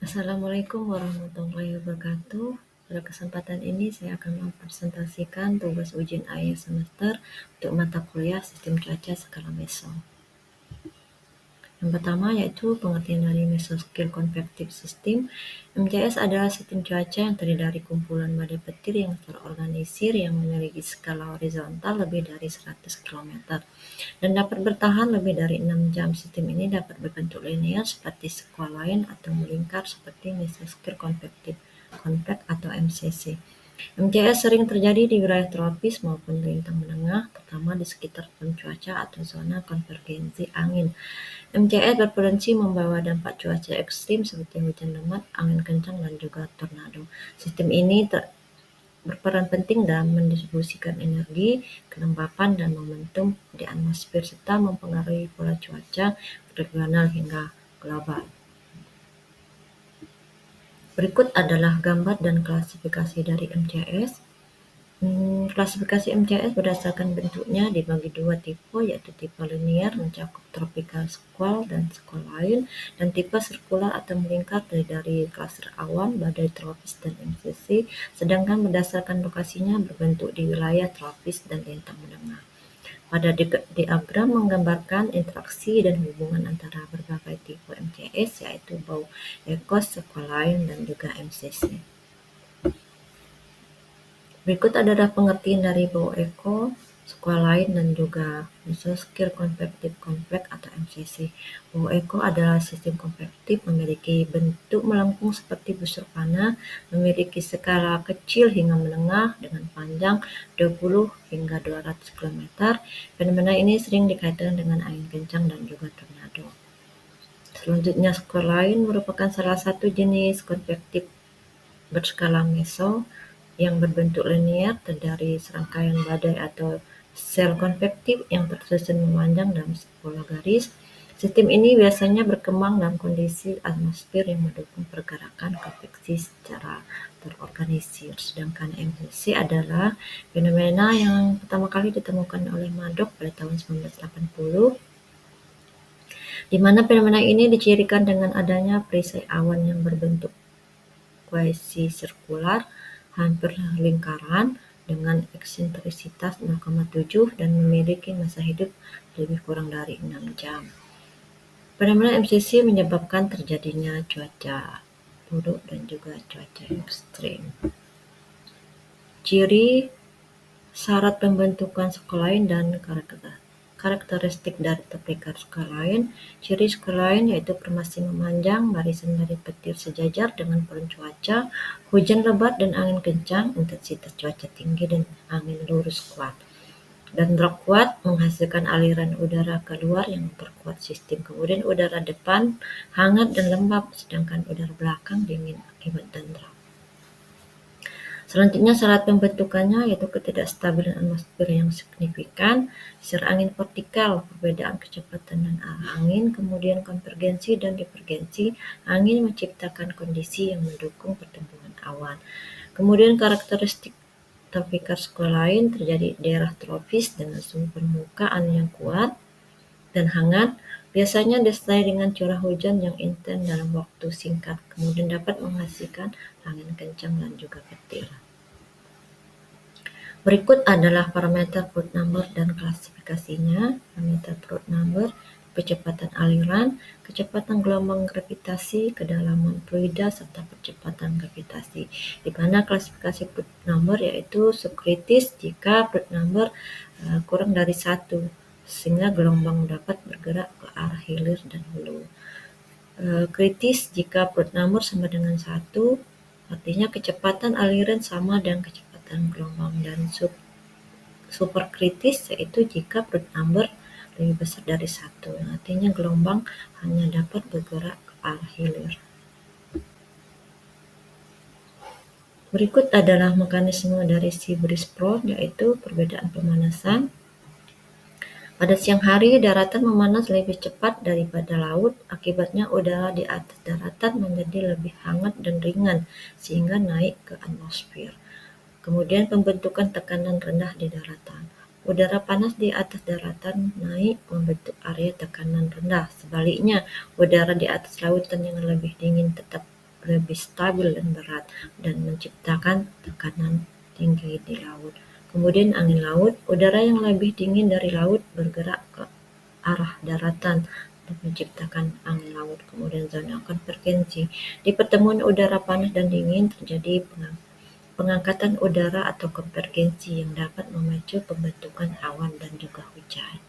Assalamualaikum warahmatullahi wabarakatuh. Pada kesempatan ini saya akan mempresentasikan tugas ujian akhir semester untuk mata kuliah Sistem Cuaca skala meso. Yang pertama yaitu pengertian dari Mesosphere Convective System. MCS adalah sistem cuaca yang terdiri dari kumpulan badai petir yang terorganisir yang memiliki skala horizontal lebih dari 100 km dan dapat bertahan lebih dari 6 jam. Sistem ini dapat berbentuk linear seperti sekual lain atau melingkar seperti Mesosphere Convective Convex atau MCC. MCS sering terjadi di wilayah tropis maupun lintang menengah, terutama di sekitar zona cuaca atau zona konvergensi angin. MCS berpotensi membawa dampak cuaca ekstrim seperti hujan lebat, angin kencang, dan juga tornado. Sistem ini berperan penting dalam mendistribusikan energi, kelembapan, dan momentum di atmosfer serta mempengaruhi pola cuaca regional hingga global. Berikut adalah gambar dan klasifikasi dari MCS. Klasifikasi MCS berdasarkan bentuknya dibagi dua tipe, yaitu tipe linear mencakup tropical squall dan squall lain, dan tipe sirkular atau melingkar dari klaster awan, badai tropis, dan MCC, sedangkan berdasarkan lokasinya berbentuk di wilayah tropis dan lintang menengah. Pada diagram menggambarkan interaksi dan hubungan antara berbagai tipe MCS, yaitu bau ekos, squall lain, dan juga MCC. Berikut adalah pengertian dari bau eko, sekual lain, dan juga Mesosphere Convective Convex atau MCC. Bau eko adalah sistem konvektif memiliki bentuk melengkung seperti busur panah, memiliki skala kecil hingga menengah dengan panjang 20 hingga 200 km. Fenomena ini sering dikaitkan dengan angin kencang dan juga tornado. Selanjutnya, sekual lain merupakan salah satu jenis konvektif berskala meso yang berbentuk linear dari serangkaian badai atau sel konvektif yang tersusun memanjang dalam pola garis. Sistem ini biasanya berkembang dalam kondisi atmosfer yang mendukung pergerakan konveksi secara terorganisir. Sedangkan MCC adalah fenomena yang pertama kali ditemukan oleh Maddox pada tahun 1980, di mana fenomena ini dicirikan dengan adanya perisai awan yang berbentuk kuasi-sirkular, hampir lingkaran, dengan eksentrisitas 0,7 dan memiliki masa hidup lebih kurang dari 6 jam. Fenomena MCC menyebabkan terjadinya cuaca buruk dan juga cuaca ekstrim. Ciri, syarat pembentukan sekual lain, dan karakteristik dari tropical squall lain. Ciri squall lain yaitu formasi memanjang, barisan badai petir sejajar dengan peron cuaca, hujan lebat dan angin kencang, intensitas cuaca tinggi dan angin lurus kuat. Dan drop kuat menghasilkan aliran udara keluar yang memperkuat sistem. Kemudian udara depan hangat dan lembab, sedangkan udara belakang dingin akibat dan drop. Selanjutnya syarat pembentukannya yaitu ketidakstabilan atmosfer yang signifikan, disertai angin vertikal, perbedaan kecepatan dan arah angin, kemudian konvergensi dan divergensi angin menciptakan kondisi yang mendukung pertumbuhan awan. Kemudian karakteristik tropical squall lain terjadi di daerah tropis dengan suhu permukaan yang kuat dan hangat, biasanya disertai dengan curah hujan yang intens dalam waktu singkat, kemudian dapat menghasilkan angin kencang dan juga petir. Berikut adalah parameter Froude number dan klasifikasinya. Parameter Froude number, kecepatan aliran, kecepatan gelombang gravitasi, kedalaman fluida, serta percepatan gravitasi. Di mana klasifikasi Froude number yaitu subkritis jika Froude number kurang dari 1, sehingga gelombang dapat bergerak ke arah hilir dan hulu. Kritis jika Froude number sama dengan 1, artinya kecepatan aliran sama dengan kecepatan gelombang, dan superkritis yaitu jika Froude number lebih besar dari 1, artinya gelombang hanya dapat bergerak ke arah hilir. Berikut adalah mekanisme dari sea breeze flow, yaitu perbedaan pemanasan. Pada siang hari, daratan memanas lebih cepat daripada laut, akibatnya udara di atas daratan menjadi lebih hangat dan ringan, sehingga naik ke atmosfer. Kemudian pembentukan tekanan rendah di daratan. Udara panas di atas daratan naik membentuk area tekanan rendah. Sebaliknya, udara di atas lautan yang lebih dingin tetap lebih stabil dan berat dan menciptakan tekanan tinggi di laut. Kemudian angin laut, udara yang lebih dingin dari laut bergerak ke arah daratan dan menciptakan angin laut. Kemudian zona konvergensi, di pertemuan udara panas dan dingin terjadi pengangkatan udara atau konvergensi yang dapat memicu pembentukan awan dan juga hujan.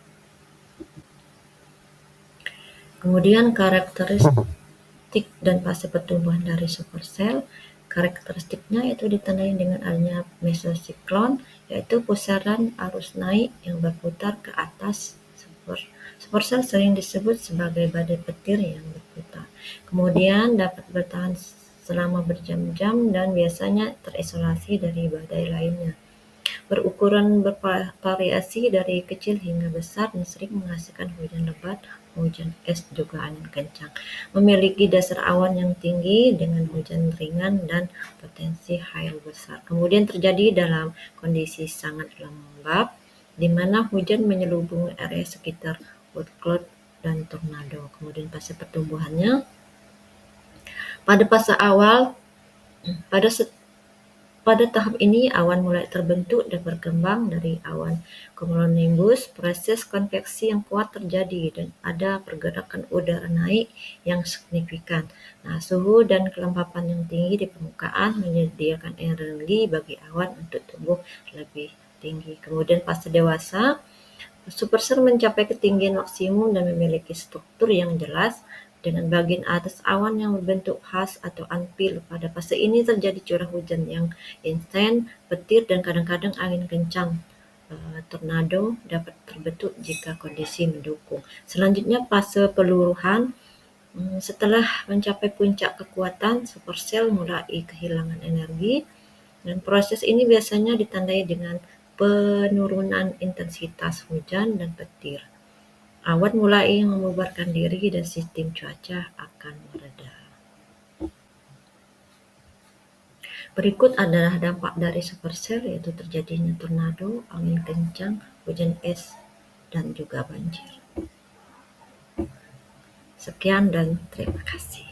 Kemudian karakteristik dan fase pertumbuhan dari supersel. Karakteristiknya itu ditandai dengan adanya mesosiklon, yaitu pusaran arus naik yang berputar ke atas. Supersel sering disebut sebagai badai petir yang berputar. Kemudian dapat bertahan selama berjam-jam dan biasanya terisolasi dari badai lainnya. Berukuran bervariasi dari kecil hingga besar dan sering menghasilkan hujan lebat, hujan es, juga angin kencang. Memiliki dasar awan yang tinggi dengan hujan ringan dan potensi hail besar. Kemudian terjadi dalam kondisi sangat lembab, di mana hujan menyelubungi area sekitar hot cloud dan tornado. Kemudian fase pertumbuhannya, pada fase awal, pada tahap ini awan mulai terbentuk dan berkembang dari awan cumulonimbus. Proses konveksi yang kuat terjadi dan ada pergerakan udara naik yang signifikan. Suhu dan kelembapan yang tinggi di permukaan menyediakan energi bagi awan untuk tumbuh lebih tinggi. Kemudian fase dewasa, supersel mencapai ketinggian maksimum dan memiliki struktur yang jelas dengan bagian atas awan yang berbentuk khas atau anpil. Pada fase ini terjadi curah hujan yang inten, petir, dan kadang-kadang angin kencang. Tornado dapat terbentuk jika kondisi mendukung. Selanjutnya fase peluruhan. Setelah mencapai puncak kekuatan, supersel mulai kehilangan energi, dan proses ini biasanya ditandai dengan penurunan intensitas hujan dan petir. Awan mulai membubarkan diri dan sistem cuaca akan mereda. Berikut adalah dampak dari supersel, yaitu terjadinya tornado, angin kencang, hujan es, dan juga banjir. Sekian dan terima kasih.